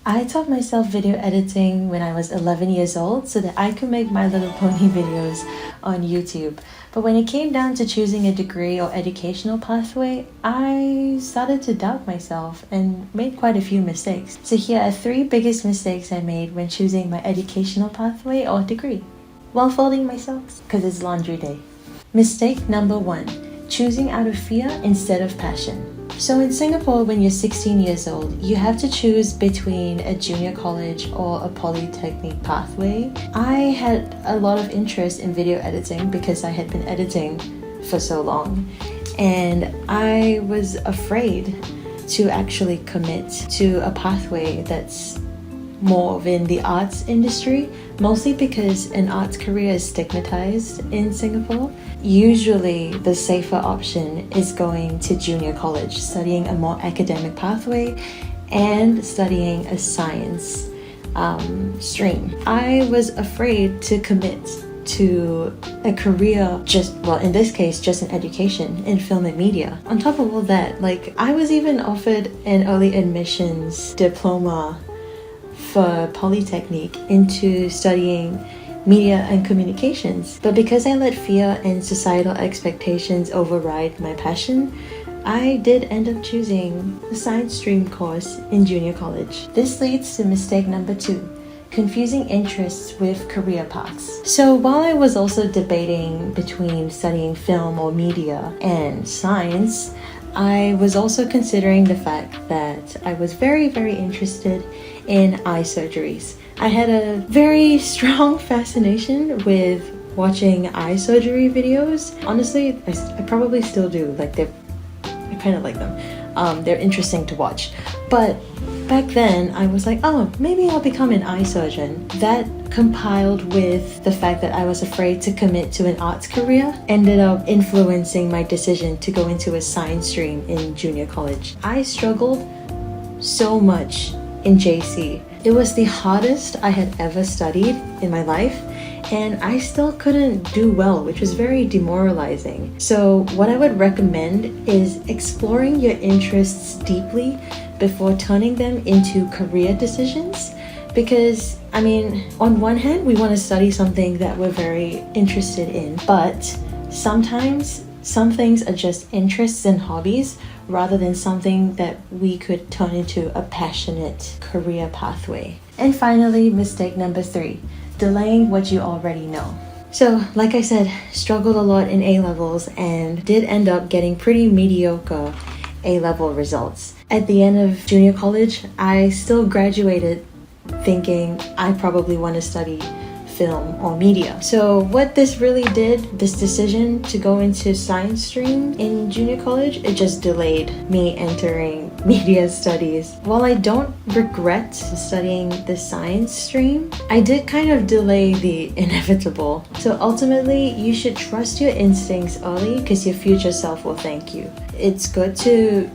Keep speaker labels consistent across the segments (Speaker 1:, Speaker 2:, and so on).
Speaker 1: I taught myself video editing when I was 11 years old so that I could make My Little Pony videos on YouTube. But when it came down to choosing a degree or educational pathway, I started to doubt myself and made quite a few mistakes. So here are 3 biggest mistakes I made when choosing my educational pathway or degree while folding my socks because it's laundry day. Mistake number 1, choosing out of fear instead of passion. So in Singapore, when you're 16 years old, you have to choose between a junior college or a polytechnic pathway. I had a lot of interest in video editing because I had been editing for so long, and I was afraid to actually commit to a pathway that's more within the arts industry, mostly because an arts career is stigmatized in Singapore. Usually the safer option is going to junior college, studying a more academic pathway and studying a science stream. I was afraid to commit to a career in this case, just an education in film and media. On top of all that, I was even offered an early admissions diploma for Polytechnic into studying media and communications. But because I let fear and societal expectations override my passion, I did end up choosing a science stream course in junior college. This leads to mistake number 2, confusing interests with career paths. So while I was also debating between studying film or media and science, I was also considering the fact that I was very, very interested in eye surgeries. I had a very strong fascination with watching eye surgery videos. Honestly, I probably still do. I kind of like them. They're interesting to watch. But back then, I was like, oh, maybe I'll become an eye surgeon. That compiled with the fact that I was afraid to commit to an arts career ended up influencing my decision to go into a science stream in junior college. I struggled so much in JC. It was the hardest I had ever studied in my life, and I still couldn't do well, which was very demoralizing. So what I would recommend is exploring your interests deeply before turning them into career decisions. Because, on one hand, we want to study something that we're very interested in, but sometimes some things are just interests and hobbies rather than something that we could turn into a passionate career pathway. And finally, mistake number 3, delaying what you already know. So, like I said, struggled a lot in A-levels and did end up getting pretty mediocre A-level results. At the end of junior college, I still graduated thinking I probably want to study film or media. So what this really did, this decision to go into science stream in junior college, it just delayed me entering media studies. While I don't regret studying the science stream, I did kind of delay the inevitable. So ultimately, you should trust your instincts early because your future self will thank you. It's good to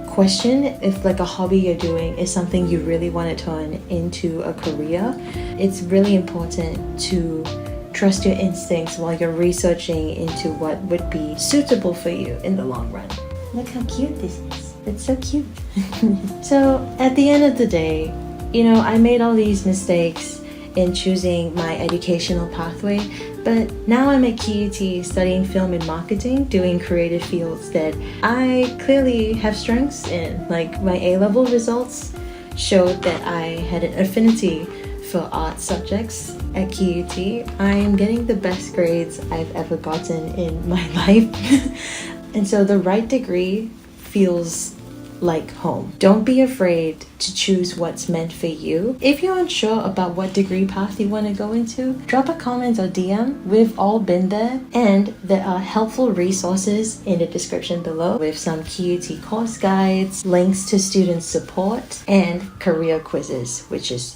Speaker 1: question if a hobby you're doing is something you really want to turn into a career. It's really important to trust your instincts while you're researching into what would be suitable for you in the long run. Look how cute this is. It's so cute. So at the end of the day, I made all these mistakes in choosing my educational pathway, but now I'm at QUT studying film and marketing, doing creative fields that I clearly have strengths in. My A-level results showed that I had an affinity for art subjects at QUT. I am getting the best grades I've ever gotten in my life. And so the right degree feels like home. Don't be afraid to choose what's meant for you. If you're unsure about what degree path you want to go into, drop a comment or DM. We've all been there, and there are helpful resources in the description below with some QUT course guides, links to student support, and career quizzes, which is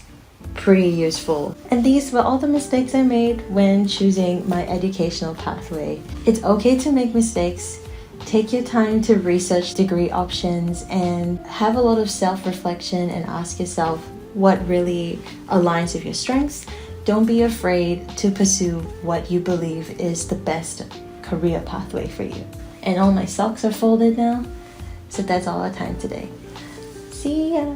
Speaker 1: pretty useful. And these were all the mistakes I made when choosing my educational pathway. It's okay to make mistakes. Take your time to research degree options and have a lot of self-reflection and ask yourself what really aligns with your strengths. Don't be afraid to pursue what you believe is the best career pathway for you. And all my socks are folded now, so that's all our time today. See ya!